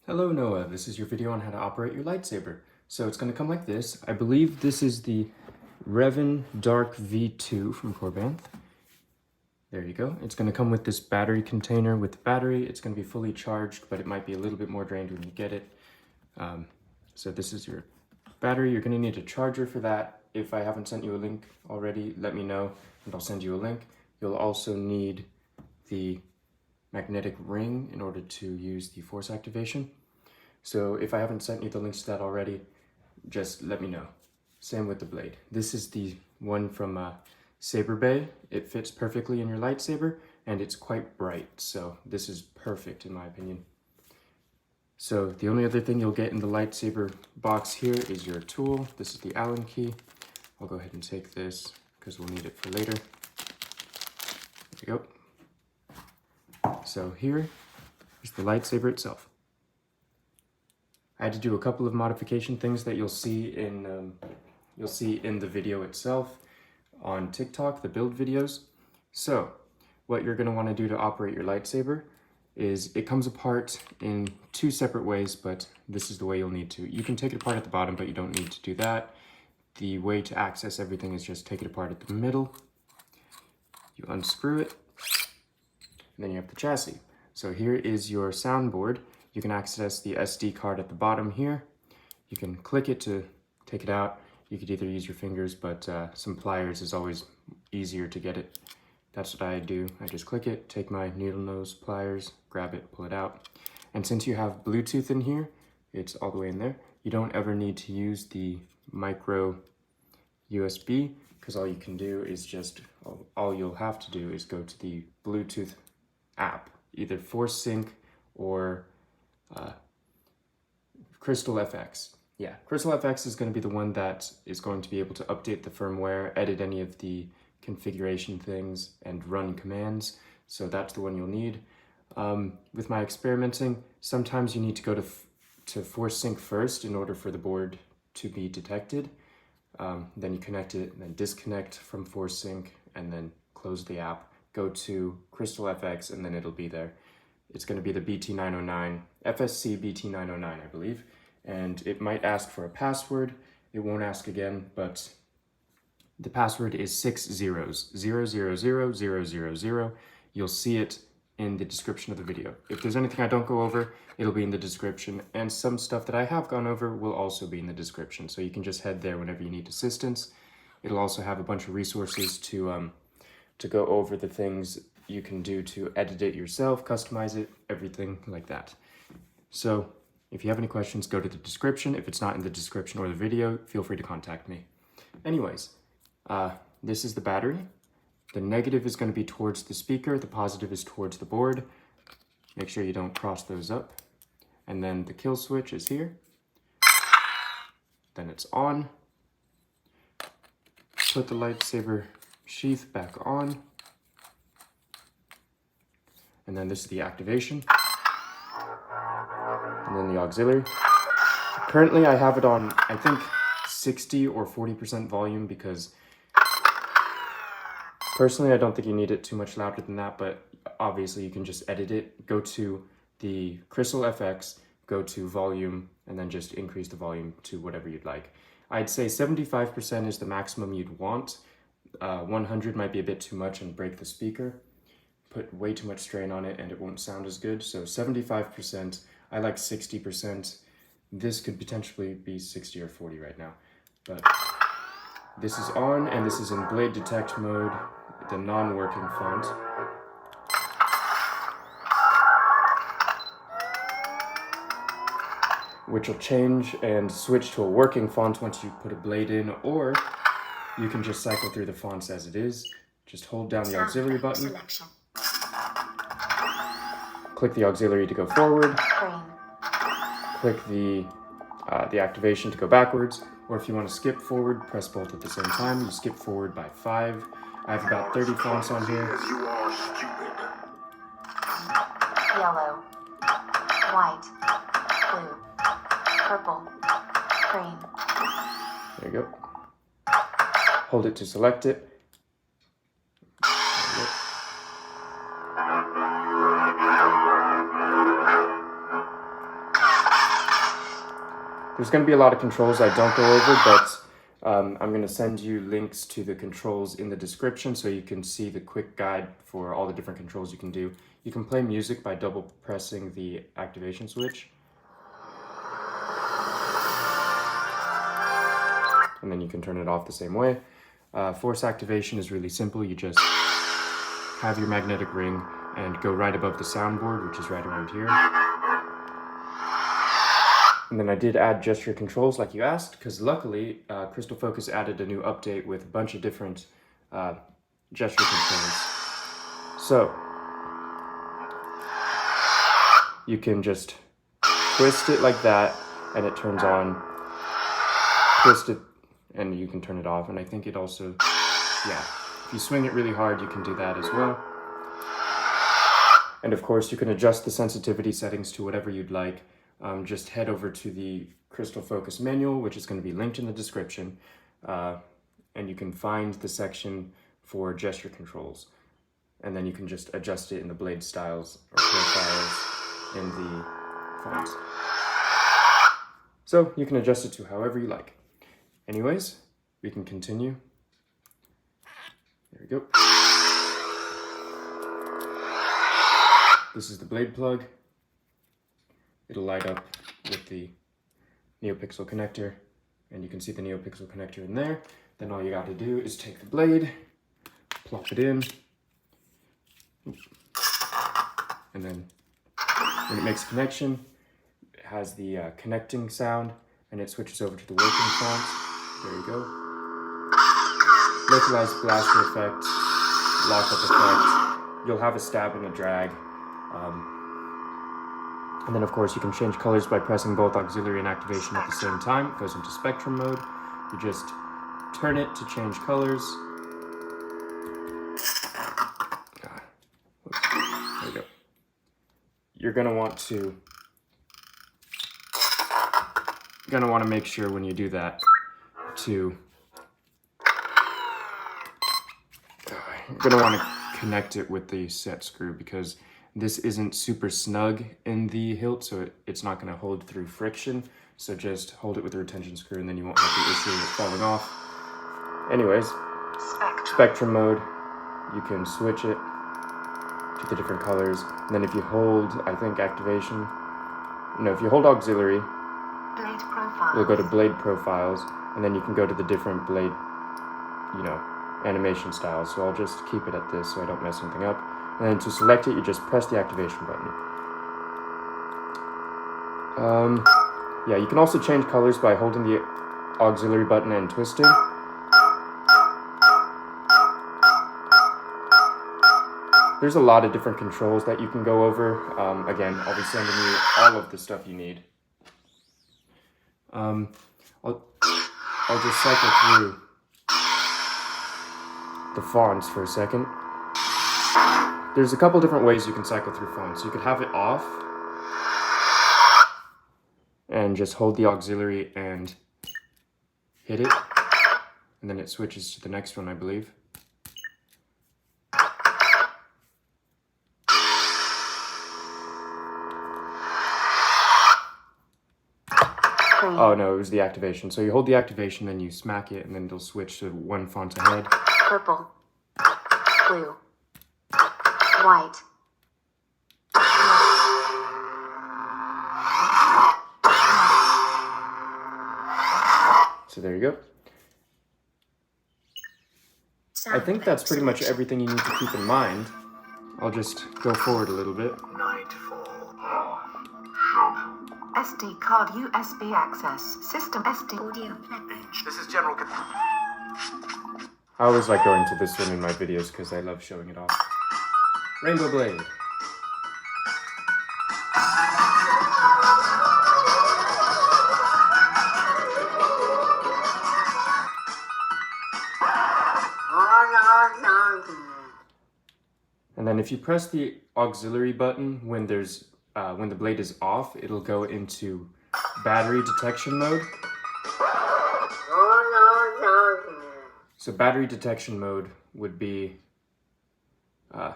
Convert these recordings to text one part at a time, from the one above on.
Hello Noah, this is your video on how to operate your lightsaber. So it's going to come like this. I believe this is the Revan Dark V2 from Corbanth. There you go. It's going to come with this battery container with the battery. It's going to be fully charged, but it might be a little bit more drained when you get it. So this is your battery. You're going to need a charger for that. If I haven't sent you a link already, let me know and I'll send you a link. You'll also need the magnetic ring in order to use the force activation. So if I haven't sent you the links to that already, just let me know. Same with the blade. This is the one from Saber Bay. It fits perfectly in your lightsaber and it's quite bright. So this is perfect in my opinion. So the only other thing you'll get in the lightsaber box here is your tool. This is the Allen key. I'll go ahead and take this because we'll need it for later. There we go. So here is the lightsaber itself. I had to do a couple of modification things that you'll see in the video itself on TikTok, the build videos. So what you're going to want to do to operate your lightsaber is it comes apart in two separate ways, but this is the way you'll need to. You can take it apart at the bottom, but you don't need to do that. The way to access everything is just take it apart at the middle. You unscrew it, and then you have the chassis. So here is your soundboard. You can access the SD card at the bottom here. You can click it to take it out. You could either use your fingers, but some pliers is always easier to get it. That's what I do. I just click it, take my needle nose pliers, grab it, pull it out. And since you have Bluetooth in here, it's all the way in there, you don't ever need to use the micro USB, because all you can do is just, all you'll have to do is go to the Bluetooth app, either ForceSync or CrystalFX. Yeah, CrystalFX is going to be the one that is going to be able to update the firmware, edit any of the configuration things, and run commands. So that's the one you'll need. With my experimenting, sometimes you need to go to ForceSync first in order for the board to be detected. Then you connect it, and then disconnect from ForceSync, and then close the app. Go to CrystalFX, and then it'll be there. It's going to be the BT909, FSC BT909, I believe. And it might ask for a password. It won't ask again, but the password is 6 zeros, 0000000. You'll see it in the description of the video. If there's anything I don't go over, it'll be in the description. And some stuff that I have gone over will also be in the description. So you can just head there whenever you need assistance. It'll also have a bunch of resources to go over the things you can do to edit it yourself, customize it, everything like that. So if you have any questions, go to the description. If it's not in the description or the video, feel free to contact me. Anyways, this is the battery. The negative is going to be towards the speaker. The positive is towards the board. Make sure you don't cross those up. And then the kill switch is here. Then it's on. Put the lightsaber sheath back on. And then this is the activation. And then the auxiliary. Currently I have it on, I think, 60 or 40% volume because personally I don't think you need it too much louder than that, but obviously you can just edit it. Go to the CrystalFX, go to volume, and then just increase the volume to whatever you'd like. I'd say 75% is the maximum you'd want. 100 might be a bit too much and break the speaker. Put way too much strain on it and it won't sound as good. So 75%, I like 60%. This could potentially be 60 or 40 right now. But this is on and this is in blade detect mode, the non-working font. Which will change and switch to a working font once you put a blade in, or you can just cycle through the fonts as it is. Just hold down the auxiliary button. Click the auxiliary to go forward. Click the activation to go backwards. Or if you want to skip forward, press both at the same time. You skip forward by 5. I have about 30 fonts on here. Yellow, white, blue, purple, green. There you go. Hold it to select it. There's going to be a lot of controls I don't go over, but I'm going to send you links to the controls in the description so you can see the quick guide for all the different controls you can do. You can play music by double pressing the activation switch. And then you can turn it off the same way. Force activation is really simple. You just have your magnetic ring and go right above the soundboard, which is right around here. And then I did add gesture controls like you asked, because luckily CrystalFX added a new update with a bunch of different gesture controls. So you can just twist it like that and it turns on, twist it and you can turn it off. And I think it also, yeah, if you swing it really hard, you can do that as well. And of course you can adjust the sensitivity settings to whatever you'd like. Just head over to the CrystalFX manual, which is going to be linked in the description, and you can find the section for gesture controls. And then you can just adjust it in the blade styles or profiles in the fonts. So you can adjust it to however you like. Anyways, we can continue. There we go. This is the blade plug. It'll light up with the NeoPixel connector, and you can see the NeoPixel connector in there. Then all you got to do is take the blade, plop it in, and then when it makes a connection, it has the connecting sound, and it switches over to the working font. There you go. Localized blaster effect, lockup effect. You'll have a stab and a drag. And then of course you can change colors by pressing both auxiliary and activation at the same time. It goes into spectrum mode. You just turn it to change colors. There you go. You're gonna want to make sure when you do that you're gonna want to connect it with the set screw, because this isn't super snug in the hilt, so it's not going to hold through friction. So just hold it with the retention screw and then you won't have the issue of it falling off. Anyways, spectrum mode, you can switch it to the different colors. And then if you hold, I think activation, no, if you hold auxiliary, Blade profiles. you'll go to blade profiles, and then you can go to the different blade, animation styles. So I'll just keep it at this so I don't mess something up. And then to select it, you just press the activation button. Yeah, you can also change colors by holding the auxiliary button and twisting. There's a lot of different controls that you can go over. Again, I'll be sending you all of the stuff you need. I'll just cycle through the fonts for a second. There's a couple different ways you can cycle through fonts. You could have it off and just hold the auxiliary and hit it, and then it switches to the next one, I believe. Oh no, it was the activation. So you hold the activation, then you smack it, and then it'll switch to one font ahead. Purple. Blue. White. So there you go. I think that's pretty much everything you need to keep in mind. I'll just go forward a little bit. SD card USB access. System SD audio. This is General. I always like going to this one in my videos because I love showing it off. Rainbow Blade. And then if you press the auxiliary button when the blade is off, it'll go into battery detection mode. So battery detection mode would be, there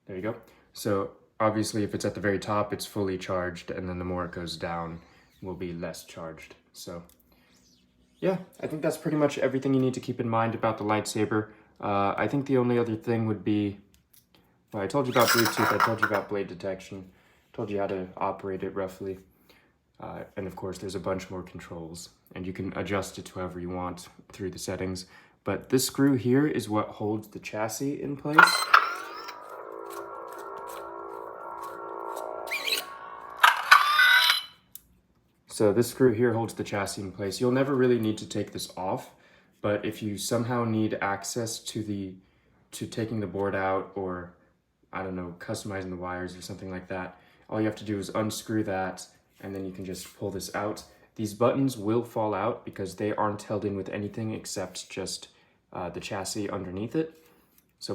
you go. So obviously if it's at the very top, it's fully charged, and then the more it goes down, will be less charged. So yeah, I think that's pretty much everything you need to keep in mind about the lightsaber. I think the only other thing would be, well, I told you about Bluetooth, I told you about blade detection, told you how to operate it roughly. And of course, there's a bunch more controls, and you can adjust it to however you want through the settings. But this screw here is what holds the chassis in place. So this screw here holds the chassis in place. You'll never really need to take this off, but if you somehow need access to taking the board out, or I don't know, customizing the wires or something like that, all you have to do is unscrew that, and then you can just pull this out. These buttons will fall out because they aren't held in with anything except just the chassis underneath it. So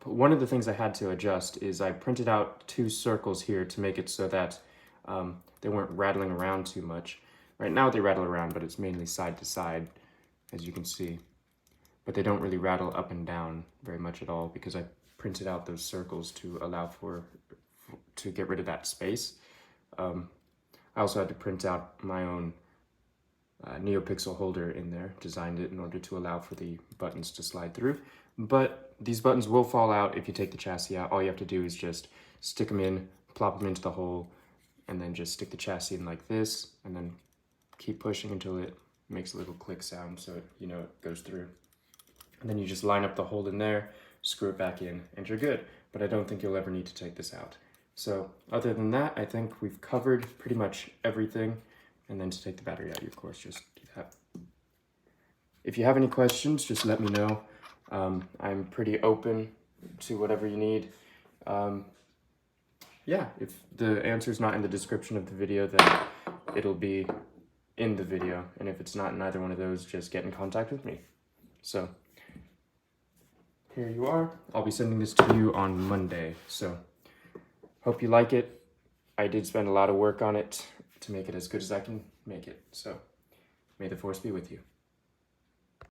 one of the things I had to adjust is I printed out 2 circles here to make it so that they weren't rattling around too much. Right now they rattle around, but it's mainly side to side, as you can see. But they don't really rattle up and down very much at all because I printed out those circles to allow to get rid of that space. I also had to print out my own NeoPixel holder in there, designed it in order to allow for the buttons to slide through. But these buttons will fall out if you take the chassis out. All you have to do is just stick them in, plop them into the hole, and then just stick the chassis in like this, and then keep pushing until it makes a little click sound so it goes through. And then you just line up the hole in there, screw it back in, and you're good. But I don't think you'll ever need to take this out. So other than that, I think we've covered pretty much everything. And then to take the battery out, you of course just do that. If you have any questions, just let me know. I'm pretty open to whatever you need. Yeah, if the answer's not in the description of the video, then it'll be in the video. And if it's not in either one of those, just get in contact with me. So here you are. I'll be sending this to you on Monday. So hope you like it. I did spend a lot of work on it to make it as good as I can make it. So may the force be with you.